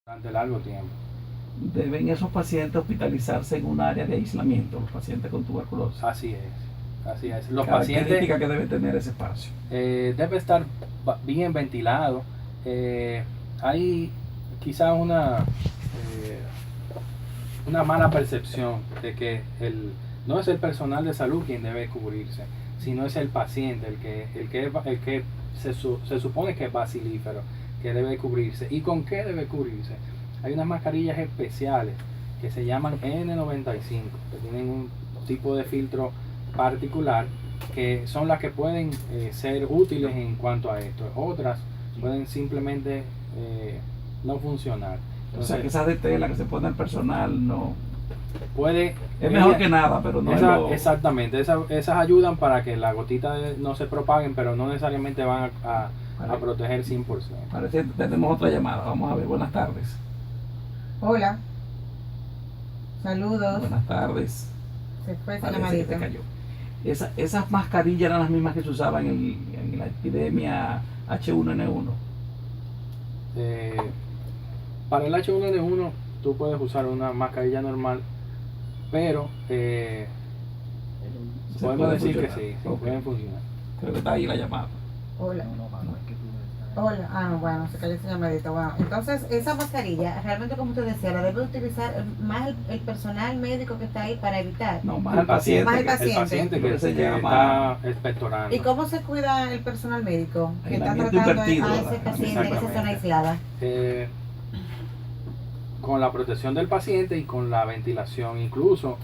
durante largo tiempo. ¿Deben esos pacientes hospitalizarse en un área de aislamiento, los pacientes con tuberculosis? Así es, así es. Los Característica pacientes que debe tener ese espacio. debe estar bien ventilado. Hay quizá una mala percepción de que no es el personal de salud quien debe cubrirse, sino es el paciente, el que se supone que es bacilífero, que debe cubrirse. ¿Y con qué debe cubrirse? Hay unas mascarillas especiales que se llaman N95, que tienen un tipo de filtro particular, que son las que pueden ser útiles en cuanto a esto. Otras pueden simplemente no funcionar. O sea, que esa de tela que se pone el personal no... Puede, es mejor que nada, pero no exactamente, esas ayudan para que las gotitas no se propaguen, pero no necesariamente van a proteger 100%. Parece que tenemos otra llamada. Vamos a ver, buenas tardes. Hola. Saludos. Buenas tardes. Se fue esa Parece llamadita. que te cayó. Esas mascarillas eran las mismas que se usaban en la epidemia H1N1. Para el H1N1 tú puedes usar una mascarilla normal, pero podemos decir que sí, pueden funcionar. Creo que está ahí la llamada. Hola. Hola. Bueno, se cayó esa llamadita. Bueno, entonces esa mascarilla, realmente como usted decía, la debe utilizar más el personal médico que está ahí para evitar. No, más el paciente. Más el paciente. El paciente que se está expectorando. ¿Y cómo se cuida el personal médico que está Aislamiento tratando invertido, a ese paciente en esa zona aislada? Con la protección del paciente y con la ventilación. Incluso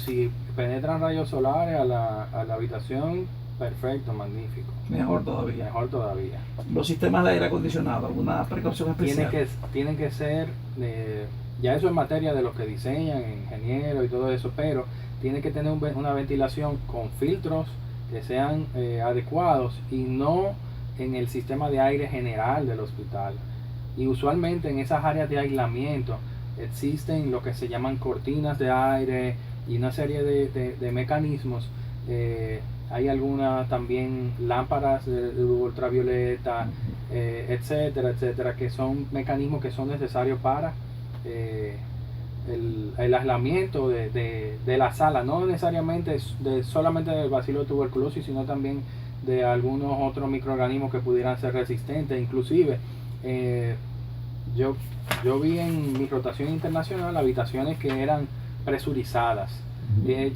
si penetran rayos solares a la habitación, perfecto, magnífico. Mejor todavía. Mejor todavía. Los sistemas de aire acondicionado, ¿alguna precaución especial? Tienen que ser, ya eso es materia de los que diseñan, ingenieros y todo eso, pero tiene que tener una ventilación con filtros que sean adecuados y no en el sistema de aire general del hospital. Y usualmente en esas áreas de aislamiento existen lo que se llaman cortinas de aire y una serie de mecanismos. Hay algunas también lámparas de ultravioleta, etcétera, etcétera, que son mecanismos que son necesarios para el aislamiento de la sala, no necesariamente solamente del bacilo de tuberculosis, sino también de algunos otros microorganismos que pudieran ser resistentes. Inclusive yo vi en mi rotación internacional habitaciones que eran presurizadas.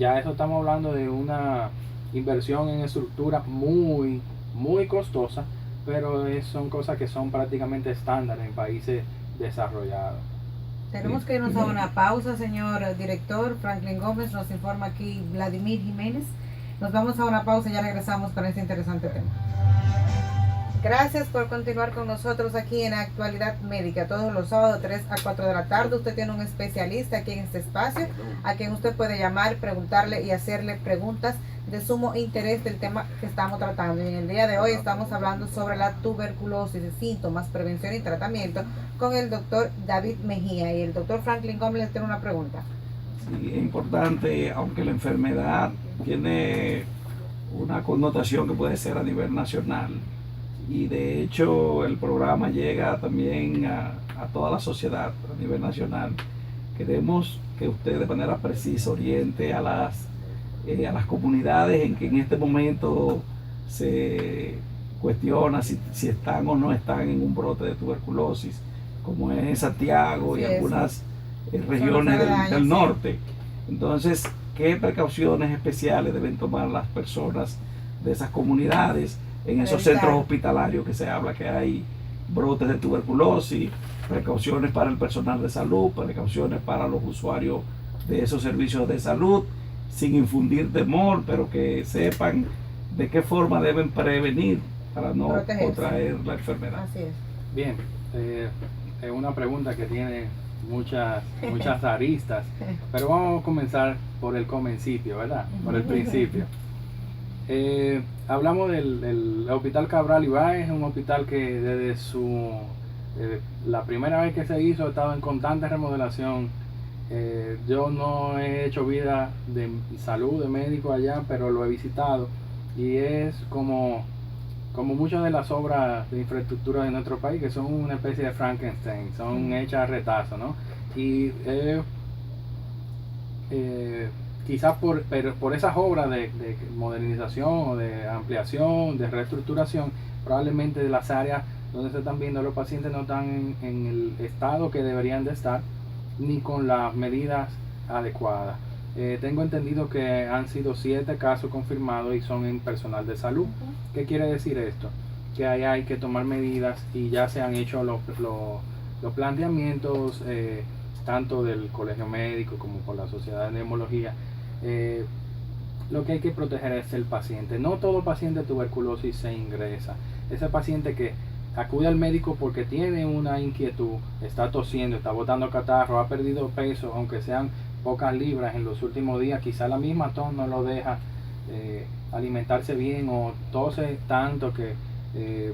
Ya eso estamos hablando de una inversión en estructura muy costosa, pero son cosas que son prácticamente estándar en países desarrollados. Tenemos que irnos a una pausa, señor director. Franklin Gómez nos informa aquí Vladimir Jiménez. Nos vamos a una pausa y ya regresamos con este interesante tema. Gracias por continuar con nosotros aquí en Actualidad Médica. Todos los sábados 3 a 4 de la tarde usted tiene un especialista aquí en este espacio a quien usted puede llamar, preguntarle y hacerle preguntas de sumo interés del tema que estamos tratando. Y en el día de hoy estamos hablando sobre la tuberculosis, síntomas, prevención y tratamiento con el doctor David Mejía. Y el doctor Franklin Gómez les tiene una pregunta. Sí, es importante, aunque la enfermedad tiene una connotación que puede ser a nivel nacional, y de hecho el programa llega también a toda la sociedad a nivel nacional. Queremos que usted de manera precisa oriente a las comunidades en que en este momento se cuestiona si están o no están en un brote de tuberculosis, como es en Santiago y algunas regiones del norte. Entonces, ¿qué precauciones especiales deben tomar las personas de esas comunidades en esos centros hospitalarios que se habla que hay brotes de tuberculosis? Precauciones para el personal de salud, precauciones para los usuarios de esos servicios de salud, sin infundir temor, pero que sepan de qué forma deben prevenir para no contraer la enfermedad. Así es. Bien, es una pregunta que tiene muchas aristas, pero vamos a comenzar por el comencipio, ¿verdad? Por el principio. Hablamos del Hospital Cabral Ibáez, un hospital que desde la primera vez que se hizo ha estado en constante remodelación. Yo no he hecho vida de salud, de médico allá, pero lo he visitado y es como como muchas de las obras de infraestructura de nuestro país, que son una especie de Frankenstein, son hechas a retazo, ¿no? Y quizás por esas obras de modernización o de ampliación, de reestructuración, probablemente de las áreas donde se están viendo los pacientes no están en el estado que deberían de estar, ni con las medidas adecuadas. Tengo entendido que han sido 7 casos confirmados y son en personal de salud. ¿Qué quiere decir esto? Que ahí hay que tomar medidas y ya se han hecho los planteamientos tanto del colegio médico como por la sociedad de neumología. Lo que hay que proteger es el paciente. No todo paciente de tuberculosis se ingresa. Ese paciente que acude al médico porque tiene una inquietud, está tosiendo, está botando catarro, ha perdido peso, aunque sean pocas libras en los últimos días, quizá la misma tos no lo deja alimentarse bien, o tose tanto que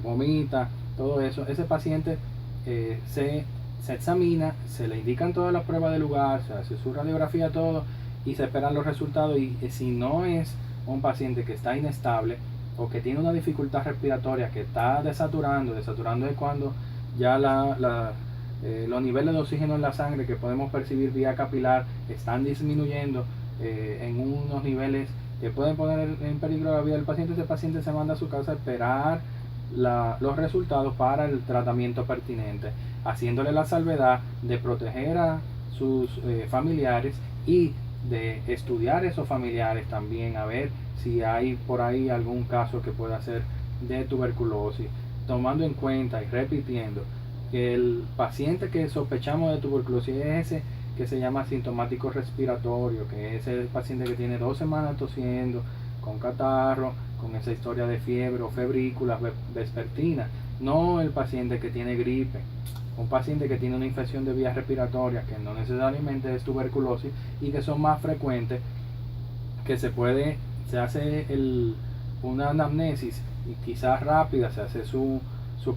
vomita, todo eso. Ese paciente se examina, se le indican todas las pruebas del lugar, se hace su radiografía, todo, y se esperan los resultados. Y si no es un paciente que está inestable o que tiene una dificultad respiratoria, que está desaturando es cuando ya los niveles de oxígeno en la sangre que podemos percibir vía capilar están disminuyendo en unos niveles que pueden poner en peligro la vida del paciente. Ese paciente se manda a su casa a esperar los resultados para el tratamiento pertinente, haciéndole la salvedad de proteger a sus familiares y de estudiar esos familiares también, a ver si hay por ahí algún caso que pueda ser de tuberculosis, tomando en cuenta y repitiendo que el paciente que sospechamos de tuberculosis es ese que se llama asintomático respiratorio, que es el paciente que tiene 2 semanas tosiendo, con catarro, con esa historia de fiebre o febrículas vespertinas, no el paciente que tiene gripe, un paciente que tiene una infección de vías respiratorias, que no necesariamente es tuberculosis y que son más frecuentes, que se hace una anamnesis y quizás rápida, se hace su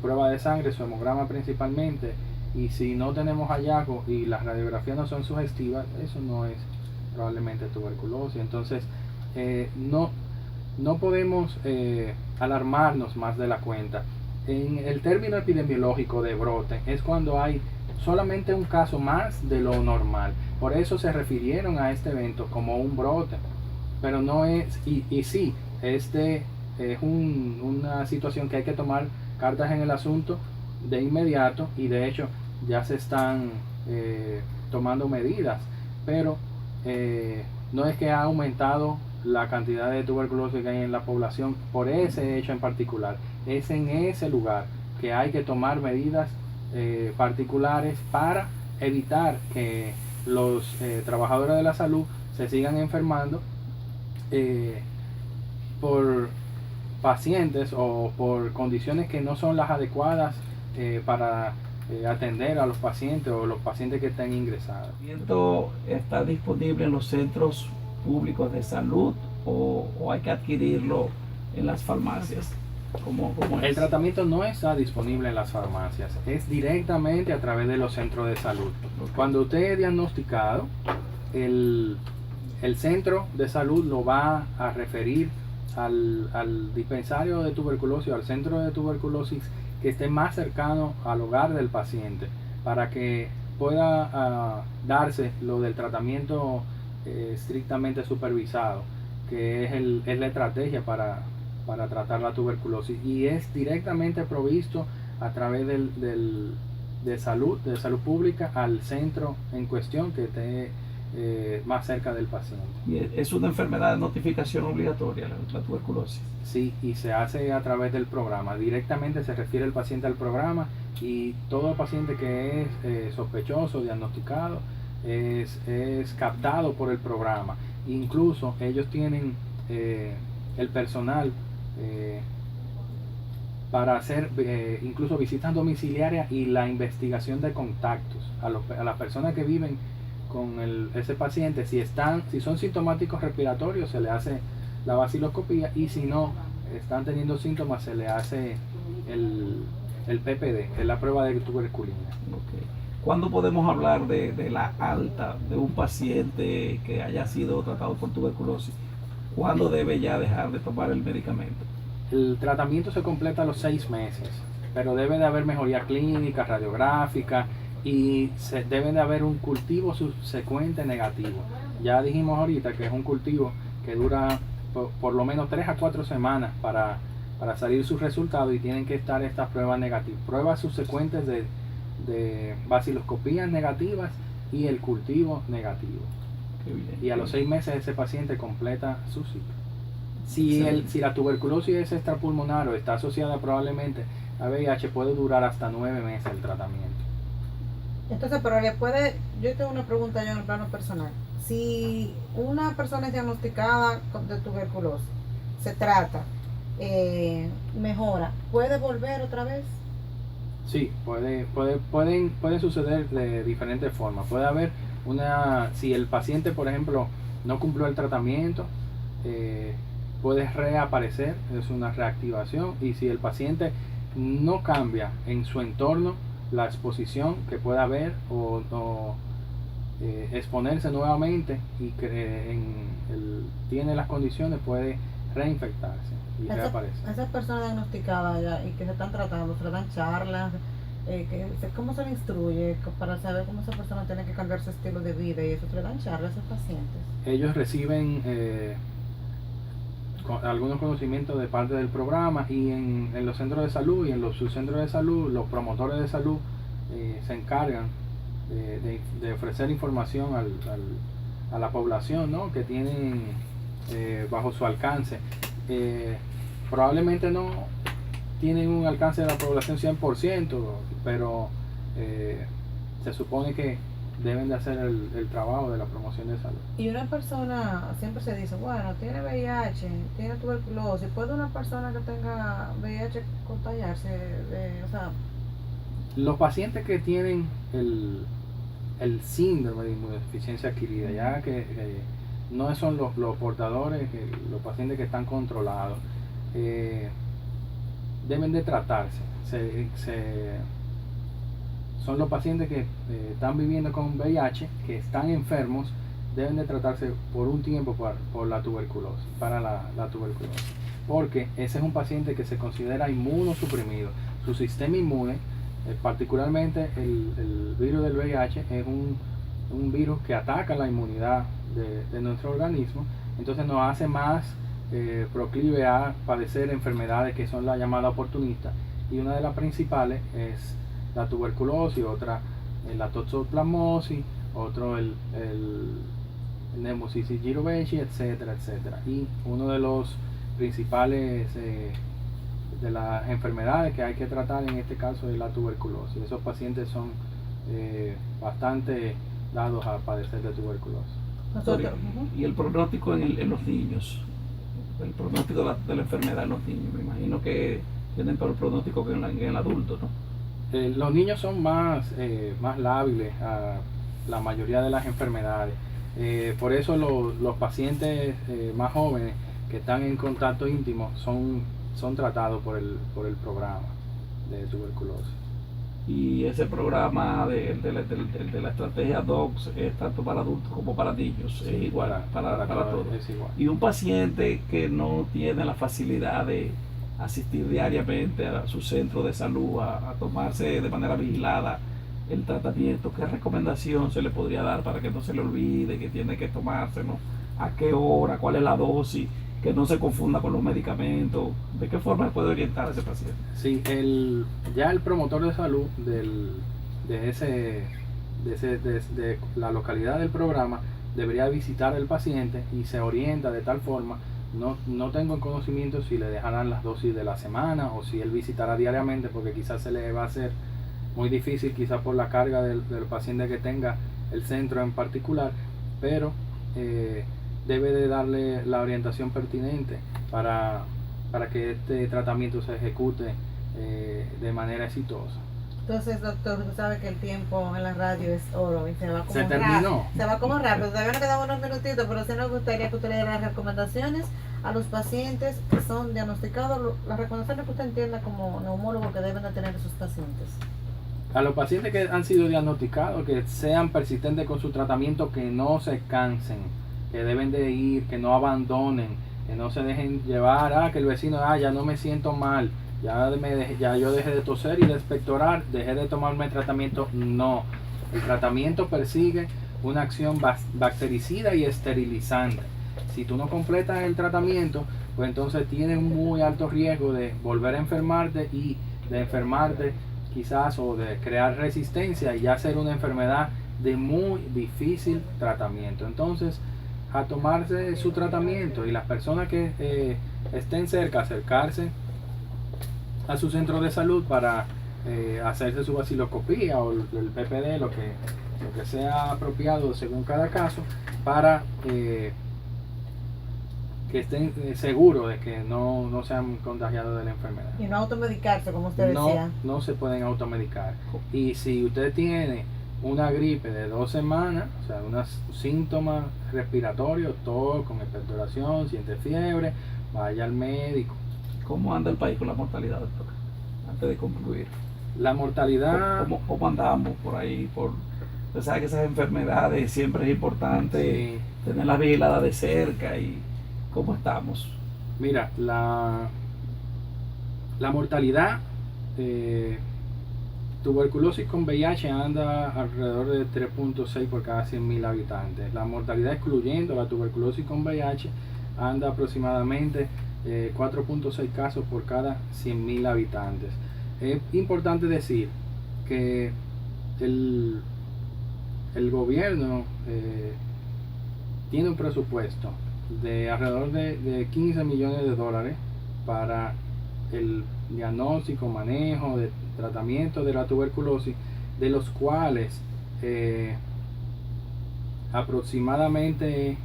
prueba de sangre, su hemograma principalmente, y si no tenemos hallazgo y las radiografías no son sugestivas, eso no es probablemente tuberculosis. Entonces no podemos alarmarnos más de la cuenta. En el término epidemiológico de brote es cuando hay solamente un caso más de lo normal. Por eso se refirieron a este evento como un brote, pero no es, y sí, este es una situación que hay que tomar cartas en el asunto de inmediato, y de hecho ya se están tomando medidas, pero no es que ha aumentado la cantidad de tuberculosis que hay en la población por ese hecho en particular. Es en ese lugar que hay que tomar medidas particulares para evitar que los trabajadores de la salud se sigan enfermando por pacientes o por condiciones que no son las adecuadas para atender a los pacientes o los pacientes que están ingresados. ¿Esto está disponible en los centros públicos de salud o hay que adquirirlo en las farmacias? ¿Cómo es? El tratamiento no está disponible en las farmacias, es directamente a través de los centros de salud. Okay. Cuando usted es diagnosticado, el centro de salud lo va a referir al dispensario de tuberculosis, al centro de tuberculosis que esté más cercano al hogar del paciente, para que pueda darse lo del tratamiento estrictamente supervisado, que es la estrategia para tratar la tuberculosis, y es directamente provisto a través de salud pública al centro en cuestión que esté más cerca del paciente. ¿Y es una enfermedad de notificación obligatoria la tuberculosis? Sí, y se hace a través del programa. Directamente se refiere el paciente al programa, y todo paciente que es sospechoso, diagnosticado, es captado por el programa. Incluso ellos tienen el personal para hacer incluso visitas domiciliarias y la investigación de contactos a las personas que viven con ese paciente. Si son sintomáticos respiratorios, se le hace la vaciloscopía, y si no están teniendo síntomas, se le hace el PPD, que es la prueba de tuberculina. Okay. ¿Cuándo podemos hablar de la alta de un paciente que haya sido tratado por tuberculosis? ¿Cuándo debe ya dejar de tomar el medicamento? El tratamiento se completa a los 6 meses, pero debe de haber mejoría clínica, radiográfica y debe de haber un cultivo subsecuente negativo. Ya dijimos ahorita que es un cultivo que dura por lo menos 3 a 4 semanas para salir sus resultados, y tienen que estar estas pruebas negativas, pruebas subsecuentes de baciloscopías negativas y el cultivo negativo. Qué bien. Y a los 6 meses ese paciente completa su ciclo. Si la tuberculosis es extrapulmonar o está asociada probablemente a VIH, puede durar hasta 9 meses el tratamiento. Entonces, pero yo tengo una pregunta yo en el plano personal. Si una persona es diagnosticada de tuberculosis, se trata, mejora, ¿puede volver otra vez? Sí, pueden suceder de diferentes formas. Puede haber si el paciente, por ejemplo, no cumplió el tratamiento, puede reaparecer, es una reactivación. Y si el paciente no cambia en su entorno la exposición que pueda haber o exponerse nuevamente y tiene las condiciones, puede reinfectarse y reaparecer. Esas personas diagnosticadas ya y que se están tratando, se le dan charlas, ¿cómo se le instruye para saber cómo esa persona tiene que cambiar su estilo de vida y eso? ¿Se le dan charlas a esos pacientes? Ellos reciben algunos conocimientos de parte del programa, y en los centros de salud y en los subcentros de salud, los promotores de salud se encargan de ofrecer información a la población, ¿no?, que tienen bajo su alcance. Probablemente no tienen un alcance de la población 100%, pero se supone que deben de hacer el trabajo de la promoción de salud. Y una persona, siempre se dice, bueno, tiene VIH, tiene tuberculosis, ¿puede una persona que tenga VIH contagiarse? Los pacientes que tienen el síndrome de inmunodeficiencia adquirida, ya que no son los portadores, los pacientes que están controlados, deben de tratarse. Son los pacientes que están viviendo con VIH, que están enfermos, deben de tratarse por un tiempo por la tuberculosis, para la tuberculosis, porque ese es un paciente que se considera inmunosuprimido. Su sistema inmune, particularmente el virus del VIH, es un virus que ataca la inmunidad de nuestro organismo, entonces nos hace más proclive a padecer enfermedades que son la llamada oportunista, y una de las principales es la tuberculosis, otra la toxoplasmosis, otro el Pneumocystis jirovecii, etcétera, etcétera. Y uno de los principales de las enfermedades que hay que tratar en este caso es la tuberculosis. Esos pacientes son bastante dados a padecer de tuberculosis. Y el pronóstico en los niños, el pronóstico de la enfermedad en los niños, me imagino que tienen peor pronóstico que en el adulto, ¿no? Los niños son más lábiles a la mayoría de las enfermedades. Por eso los pacientes más jóvenes que están en contacto íntimo son tratados por el programa de tuberculosis. Y ese programa de la estrategia DOCS es tanto para adultos como para niños, es igual para todos. Es igual. Y un paciente que no tiene la facilidad de asistir diariamente a su centro de salud a tomarse de manera vigilada el tratamiento, ¿qué recomendación se le podría dar para que no se le olvide que tiene que tomárselo? ¿A qué hora? ¿Cuál es la dosis? Que no se confunda con los medicamentos. ¿De qué forma se puede orientar a ese paciente? Sí, ya el promotor de salud de la localidad del programa debería visitar al paciente y se orienta de tal forma. No tengo conocimiento si le dejarán las dosis de la semana o si él visitará diariamente, porque quizás se le va a hacer muy difícil, quizás por la carga del paciente que tenga el centro en particular, pero debe de darle la orientación pertinente para que este tratamiento se ejecute de manera exitosa. Entonces, doctor, usted sabe que el tiempo en la radio es oro y se va como terminó. Se va como rápido. Todavía nos quedan unos minutitos, pero sí nos gustaría que usted le diera las recomendaciones a los pacientes que son diagnosticados, las recomendaciones que usted entienda como neumólogo que deben de tener esos pacientes. A los pacientes que han sido diagnosticados, que sean persistentes con su tratamiento, que no se cansen, que deben de ir, que no abandonen que no se dejen llevar, que el vecino, ya no me siento mal, ya yo dejé de toser y de expectorar, dejé de tomarme tratamiento. No, el tratamiento persigue una acción bactericida y esterilizante. Si tú no completas el tratamiento, pues entonces tienes un muy alto riesgo de volver a enfermarte y de enfermarte quizás o de crear resistencia y ya ser una enfermedad de muy difícil tratamiento. Entonces, a tomarse su tratamiento, y las personas que estén cerca, acercarse a su centro de salud para hacerse su vaciloscopía o el PPD, lo que sea apropiado según cada caso, para que estén seguros de que no se han contagiado de la enfermedad. Y no automedicarse, como usted decía. No se pueden automedicar. Y si usted tiene una gripe de 2 semanas, o sea, unos síntomas respiratorios, tos, con expectoración, siente fiebre, vaya al médico. ¿Cómo anda el país con la mortalidad, doctor? Antes de concluir. La mortalidad... ¿Cómo andamos por ahí? Usted sabe que esas enfermedades siempre es importante tenerlas vigiladas de cerca. Y ¿cómo estamos? Mira, la mortalidad, tuberculosis con VIH anda alrededor de 3.6 por cada 100.000 habitantes. La mortalidad excluyendo la tuberculosis con VIH anda aproximadamente 4.6 casos por cada 100.000 habitantes. Es importante decir que el gobierno tiene un presupuesto de alrededor de 15 millones de dólares para el diagnóstico, manejo, de tratamiento de la tuberculosis, de los cuales aproximadamente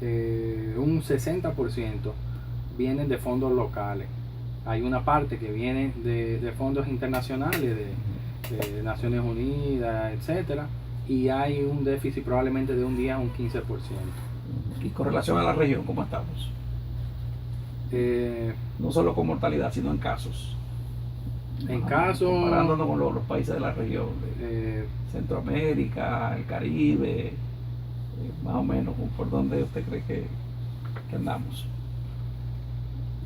un 60% vienen de fondos locales. Hay una parte que viene de fondos internacionales, de Naciones Unidas, etcétera, y hay un déficit probablemente de un 15%. Y con relación a la región, ¿cómo estamos? No solo con mortalidad, sino en casos. Comparándonos con los países de la región, de Centroamérica, el Caribe, más o menos, ¿por dónde usted cree que andamos?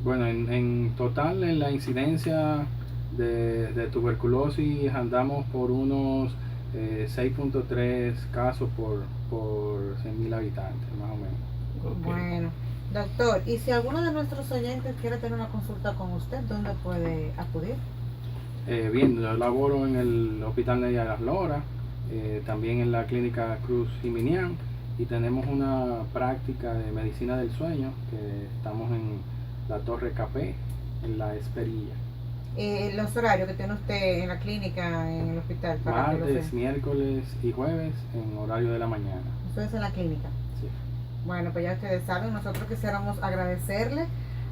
Bueno, en total en la incidencia de tuberculosis andamos por unos 6.3 casos por 100.000 habitantes, más o menos. Okay. Bueno, doctor, y si alguno de nuestros oyentes quiere tener una consulta con usted, ¿dónde puede acudir? Bien, yo laboro en el Hospital Nelia de las Loras, también en la Clínica Cruz Jiminián, y tenemos una práctica de medicina del sueño, que estamos en la Torre Capé, en La Esperilla. Los horarios que tiene usted en la clínica, en el hospital. Martes, miércoles y jueves en horario de la mañana. ¿Eso es en la clínica? Sí. Bueno, pues ya ustedes saben, nosotros quisiéramos agradecerle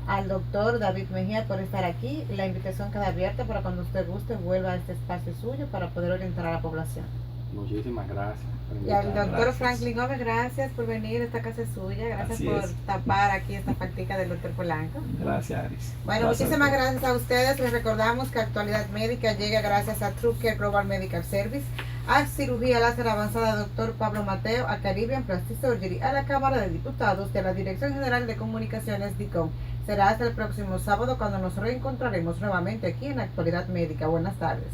al doctor David Mejía por estar aquí. La invitación queda abierta para cuando usted guste, vuelva a este espacio suyo para poder orientar a la población. Muchísimas gracias. Y al doctor Franklin Gómez, gracias por venir, esta casa es suya, gracias por tapar aquí esta práctica del doctor Polanco. Gracias, Aris. Bueno, muchísimas gracias a ustedes. Les recordamos que Actualidad Médica llega gracias a TrueCare Global Medical Service, a Cirugía Láser Avanzada Dr. Pablo Mateo, a Caribbean Plastic Surgery, a la Cámara de Diputados de la Dirección General de Comunicaciones DICOM. Será hasta el próximo sábado cuando nos reencontraremos nuevamente aquí en Actualidad Médica. Buenas tardes.